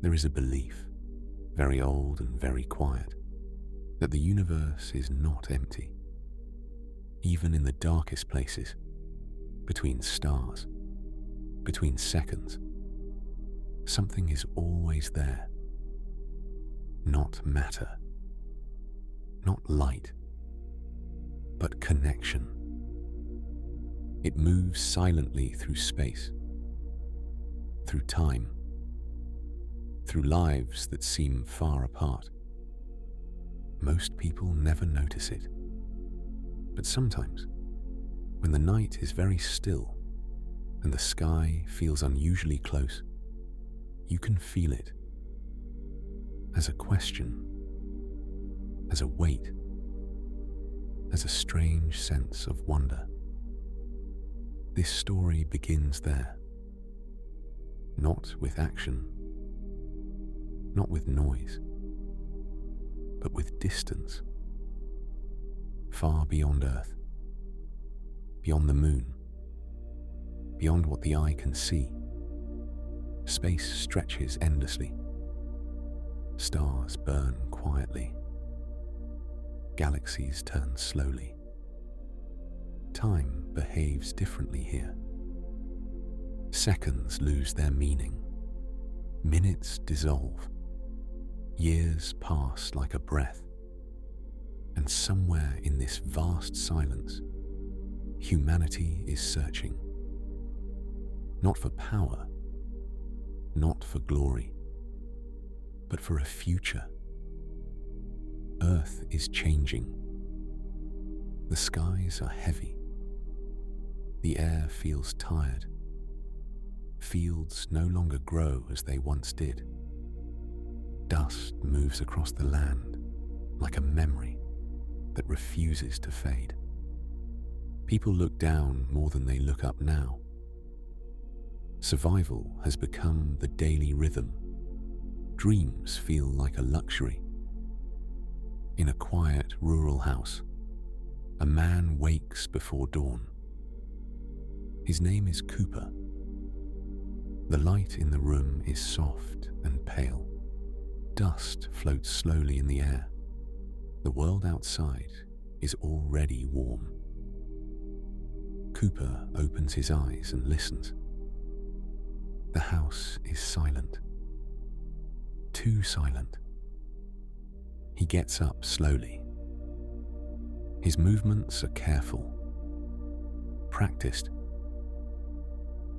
There is a belief, very old and very quiet, that the universe is not empty. Even in the darkest places, between stars, between seconds, something is always there. Not matter, not light, but connection. It moves silently through space, through time, through lives that seem far apart. Most people never notice it. But sometimes, when the night is very still and the sky feels unusually close, you can feel it as a question, as a weight, as a strange sense of wonder. This story begins there, not with action, not with noise, but with distance, far beyond Earth, beyond the moon, beyond what the eye can see. Space stretches endlessly. Stars burn quietly. Galaxies turn slowly. Time behaves differently here. Seconds lose their meaning. Minutes dissolve. Years pass like a breath. And somewhere in this vast silence, humanity is searching. Not for power, not for glory, but for a future. Earth is changing. The skies are heavy. The air feels tired. Fields no longer grow as they once did. Dust moves across the land like a memory that refuses to fade. People look down more than they look up now. Survival has become the daily rhythm. Dreams feel like a luxury. In a quiet rural house, a man wakes before dawn. His name is Cooper. The light in the room is soft and pale. Dust floats slowly in the air. The world outside is already warm. Cooper opens his eyes and listens. The house is silent. Too silent. He gets up slowly. His movements are careful, practiced.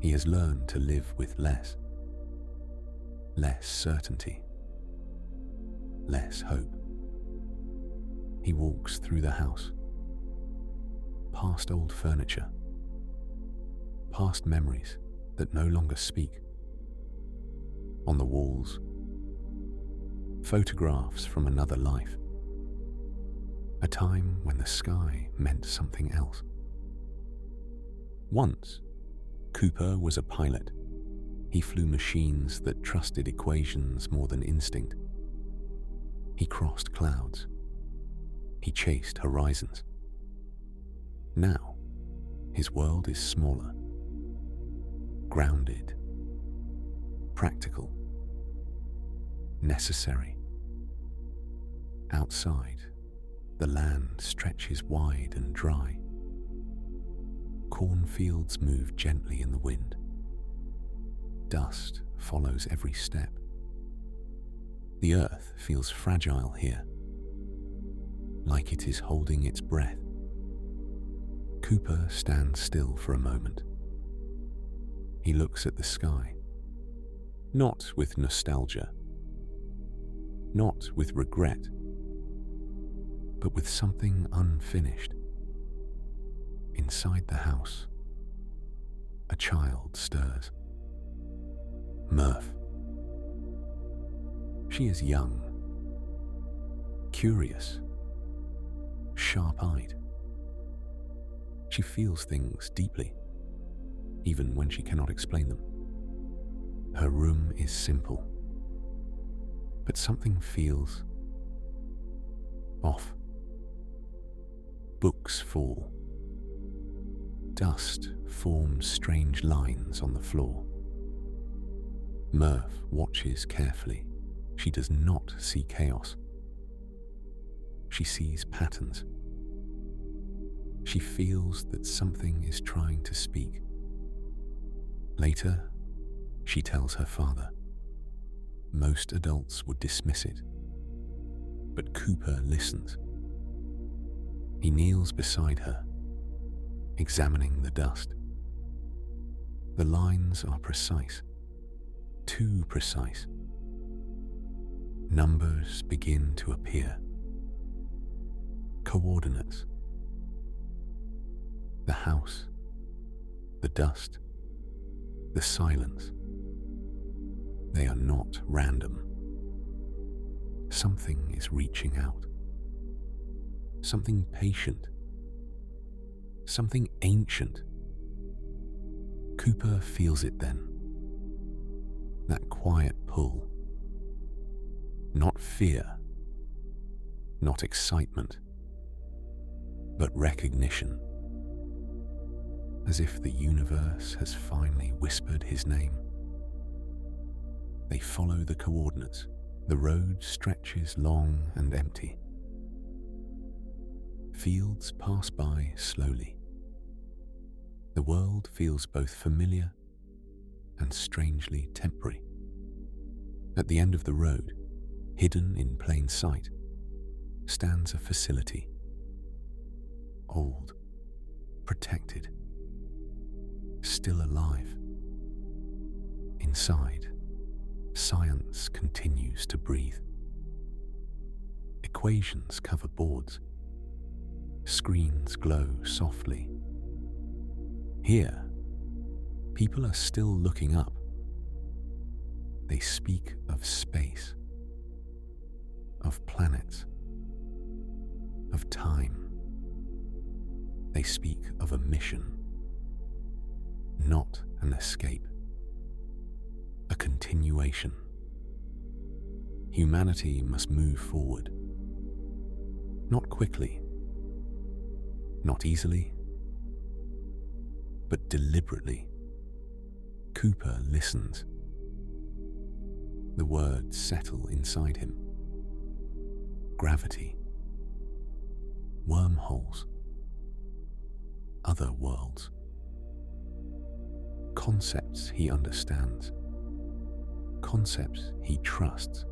He has learned to live with less certainty, less hope. He walks through the house, past old furniture, past memories that no longer speak. On the walls, photographs from another life, a time when the sky meant something else. Once, Cooper was a pilot. He flew machines that trusted equations more than instinct. He crossed clouds. He chased horizons. Now, his world is smaller, grounded, practical, necessary. Outside, the land stretches wide and dry. Cornfields move gently in the wind. Dust follows every step. The earth feels fragile here, like it is holding its breath. Cooper stands still for a moment. He looks at the sky, not with nostalgia, not with regret, but with something unfinished. Inside the house, a child stirs. Murph. She is young, curious, sharp-eyed. She feels things deeply, even when she cannot explain them. Her room is simple, but something feels off. Books fall. Dust forms strange lines on the floor. Murph watches carefully. She does not see chaos. She sees patterns. She feels that something is trying to speak. Later, she tells her father. Most adults would dismiss it, but Cooper listens. He kneels beside her, examining the dust. The lines are precise, too precise. Numbers begin to appear. Coordinates. The house, the dust, the silence. They are not random. Something is reaching out. Something patient. Something ancient. Cooper feels it then. That quiet pull. Not fear. Not excitement. But recognition. As if the universe has finally whispered his name. They follow the coordinates. The road stretches long and empty. Fields pass by slowly. The world feels both familiar and strangely temporary. At the end of the road, hidden in plain sight, stands a facility. Old, protected, still alive. Inside, science continues to breathe. Equations cover boards. Screens glow softly. Here, people are still looking up. They speak of space, of planets, of time. They speak of a mission, not an escape. A continuation. Humanity must move forward. Not quickly, not easily, but deliberately. Cooper listens. The words settle inside him. Gravity. Wormholes. Other worlds. Concepts he understands. Concepts he trusts.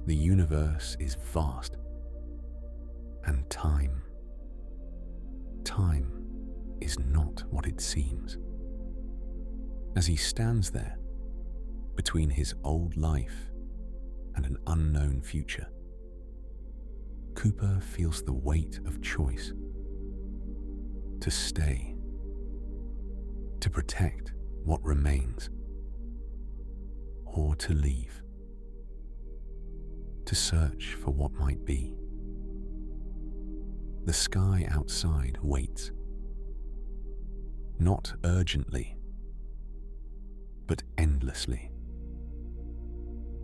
The universe is vast, and time is not what it seems. As he stands there, between his old life and an unknown future, Cooper feels the weight of choice. To stay, to protect what remains, or to leave, to search for what might be. The sky outside waits, not urgently, but endlessly.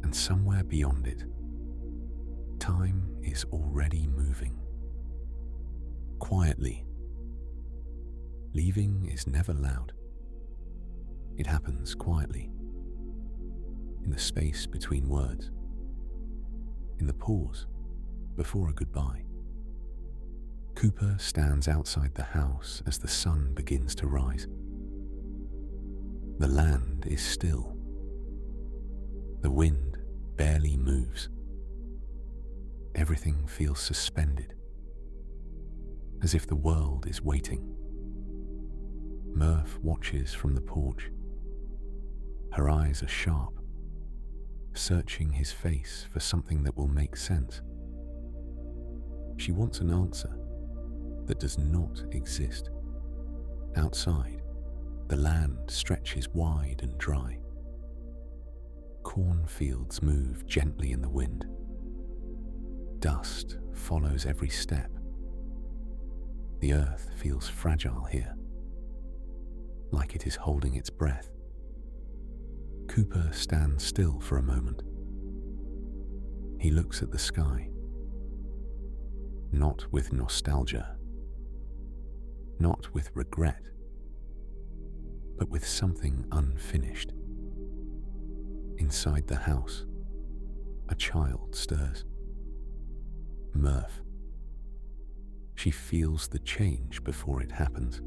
And somewhere beyond it, time is already moving. Quietly. Leaving is never loud. It happens quietly. In the space between words. In the pause before a goodbye. Cooper stands outside the house as the sun begins to rise. The land is still. The wind barely moves. Everything feels suspended, as if the world is waiting. Murph watches from the porch. Her eyes are sharp, searching his face for something that will make sense. She wants an answer that does not exist. Outside, the land stretches wide and dry. Cornfields move gently in the wind. Dust follows every step. The earth feels fragile here, like it is holding its breath. Cooper stands still for a moment. He looks at the sky, not with nostalgia, not with regret, but with something unfinished. Inside the house, a child stirs. Murph. She feels the change before it happens.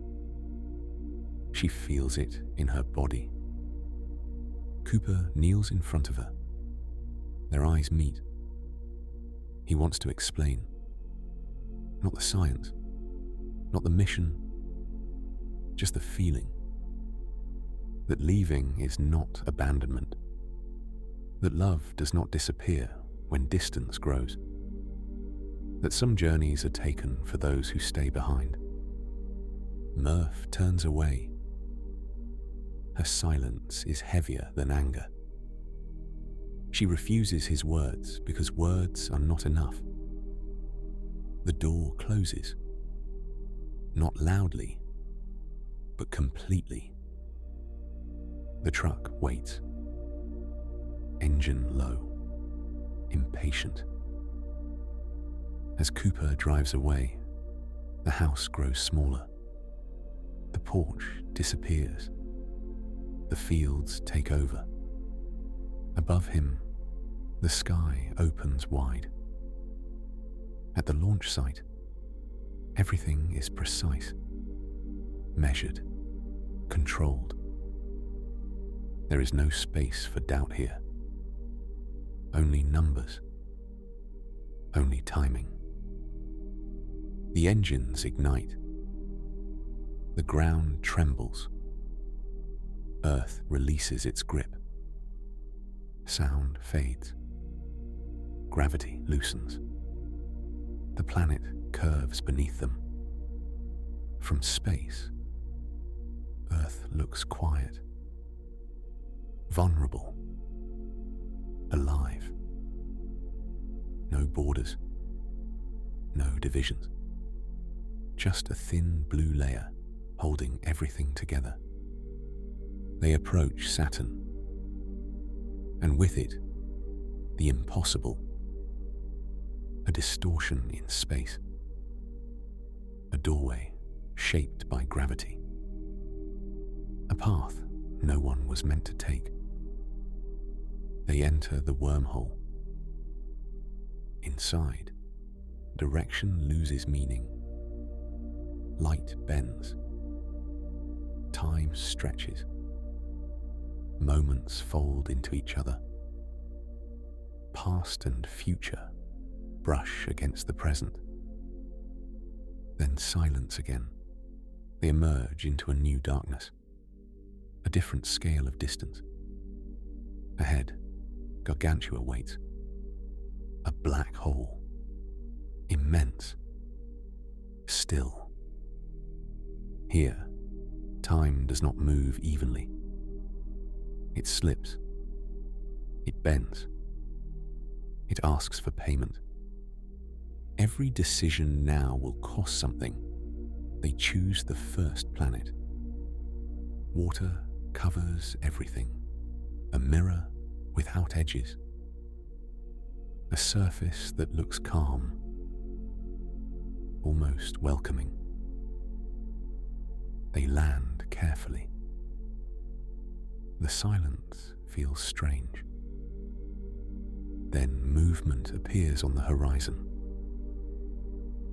She feels it in her body. Cooper kneels in front of her. Their eyes meet. He wants to explain. Not the science, not the mission, just the feeling. That leaving is not abandonment. That love does not disappear when distance grows. That some journeys are taken for those who stay behind. Murph turns away. Her silence is heavier than anger. She refuses his words because words are not enough. The door closes. Not loudly, but completely. The truck waits. Engine low, impatient. As Cooper drives away, the house grows smaller. The porch disappears. The fields take over. Above him, the sky opens wide. At the launch site, everything is precise, measured, controlled. There is no space for doubt here. Only numbers. Only timing. The engines ignite. The ground trembles. Earth releases its grip. Sound fades. Gravity loosens. The planet curves beneath them. From space, Earth looks quiet, vulnerable, alive. No borders, no divisions. Just a thin blue layer holding everything together. They approach Saturn, and with it, the impossible. A distortion in space. A doorway shaped by gravity. A path no one was meant to take. They enter the wormhole. Inside, direction loses meaning. Light bends. Time stretches. Moments fold into each other. Past and future brush against the present. Then silence again. They emerge into a new darkness. A different scale of distance. Ahead, Gargantua waits. A black hole. Immense. Still. Here, time does not move evenly. It slips. It bends. It asks for payment. Every decision now will cost something. They choose the first planet. Water covers everything. A mirror without edges. A surface that looks calm, almost welcoming. They land carefully. The silence feels strange. Then movement appears on the horizon.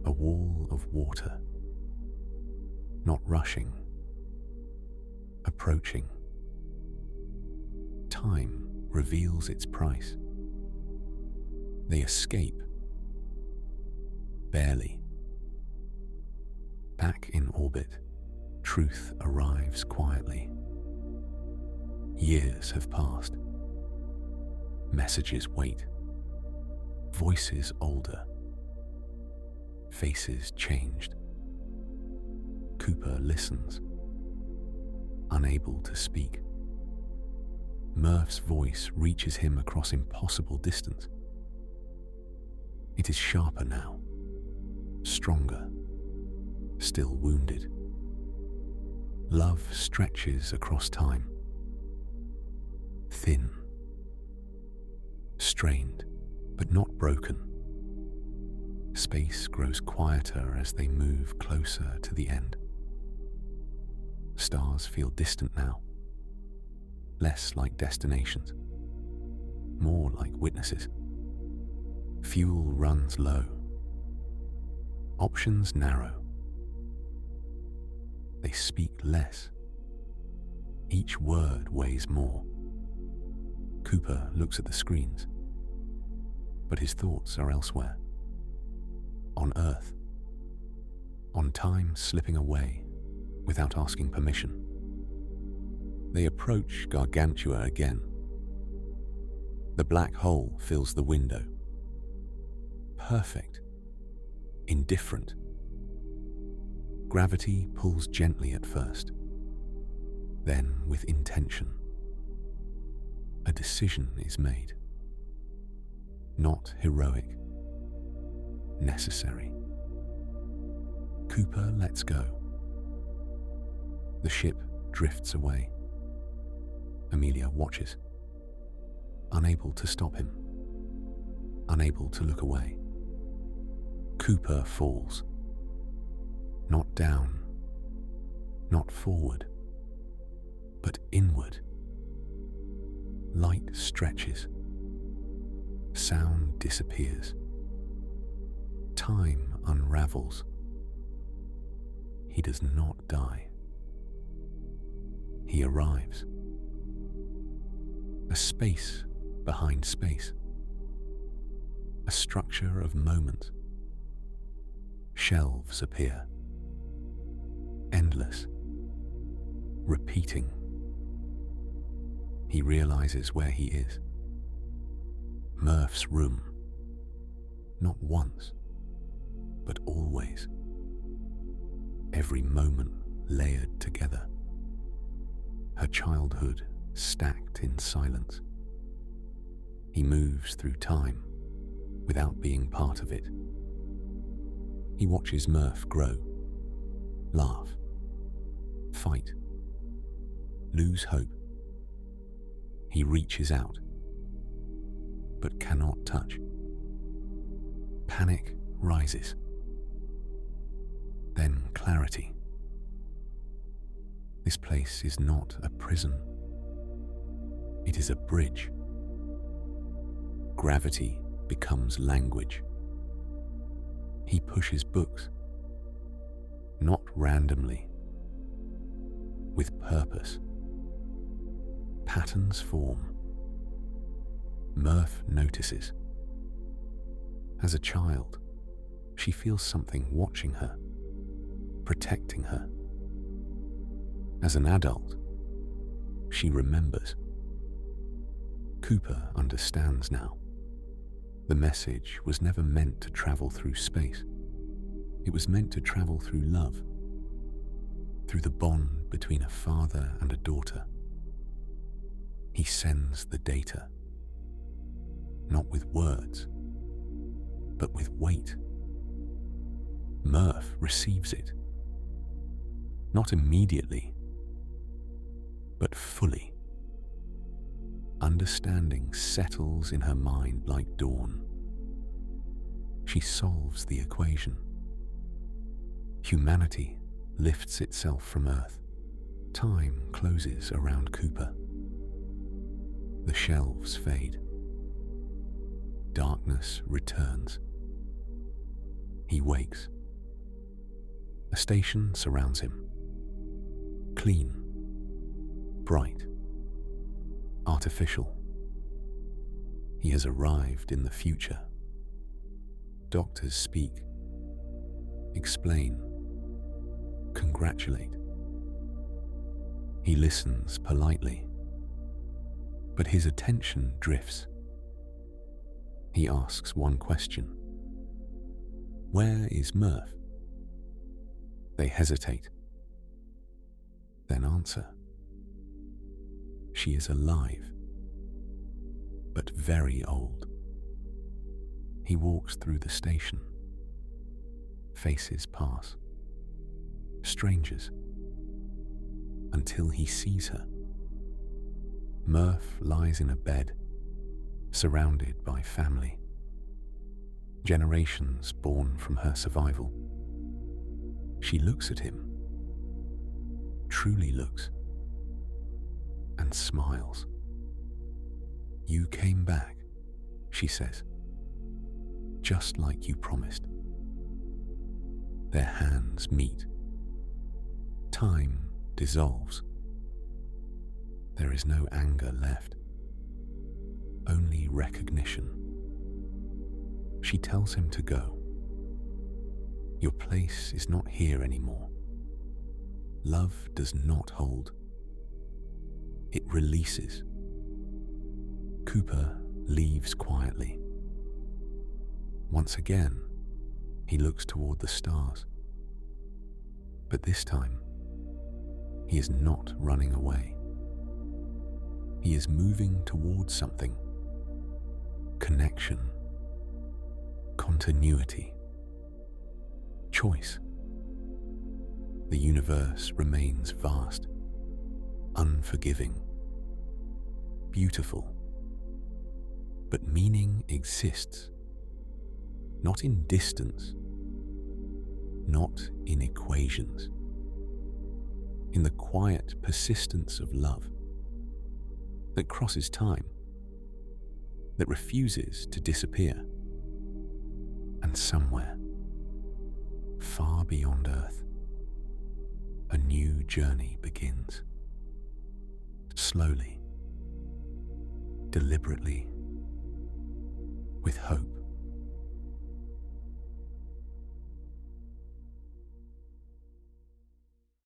A wall of water. Not rushing. Approaching. Time reveals its price. They escape. Barely. Back in orbit, truth arrives quietly. Years have passed. Messages wait. Voices older. Faces changed. Cooper listens, unable to speak. Murph's voice reaches him across impossible distance. It is sharper now, stronger, still wounded. Love stretches across time. Thin, strained, but not broken. Space grows quieter as they move closer to the end. Stars feel distant now, less like destinations, more like witnesses. Fuel runs low. Options narrow. They speak less. Each word weighs more. Cooper looks at the screens, but his thoughts are elsewhere. On Earth. On time slipping away without asking permission. They approach Gargantua again. The black hole fills the window. Perfect. Indifferent. Gravity pulls gently at first, then with intention. A decision is made. Not heroic. Necessary. Cooper lets go. The ship drifts away. Amelia watches, unable to stop him, unable to look away. Cooper falls. Not down, not forward, but inward. Light stretches. Sound disappears. Time unravels. He does not die. He arrives. A space behind space. A structure of moment. Shelves appear. Endless. Repeating. He realizes where he is. Murph's room. Not once, but always. Every moment layered together. Her childhood stacked in silence. He moves through time without being part of it. He watches Murph grow, laugh, fight, lose hope. He reaches out, but cannot touch. Panic rises. Then clarity. This place is not a prison. It is a bridge. Gravity becomes language. He pushes books, not randomly, with purpose. Patterns form. Murph notices. As a child, she feels something watching her, protecting her. As an adult, she remembers. Cooper understands now. The message was never meant to travel through space. It was meant to travel through love, through the bond between a father and a daughter. He sends the data, not with words, but with weight. Murph receives it, not immediately, but fully. Understanding settles in her mind like dawn. She solves the equation. Humanity lifts itself from Earth. Time closes around Cooper. The shelves fade. Darkness returns. He wakes. A station surrounds him. Clean, bright, artificial. He has arrived in the future. Doctors speak, explain, congratulate. He listens politely, but his attention drifts. He asks one question. Where is Murph? They hesitate, then answer. She is alive, but very old. He walks through the station. Faces pass. Strangers. Until he sees her. Murph lies in a bed, surrounded by family. Generations born from her survival. She looks at him, truly looks, and smiles. You came back. she says, just like you promised. Their hands meet. Time dissolves. There is no anger left, only recognition. She tells him to go. Your place is not here anymore. Love does not hold. It releases. Cooper leaves quietly. Once again, he looks toward the stars. But this time, he is not running away. He is moving towards something. Connection. Continuity. Choice. The universe remains vast, unforgiving, beautiful. But meaning exists, not in distance, not in equations, in the quiet persistence of love that crosses time, that refuses to disappear. And somewhere, far beyond Earth, a new journey begins. Slowly, deliberately, with hope.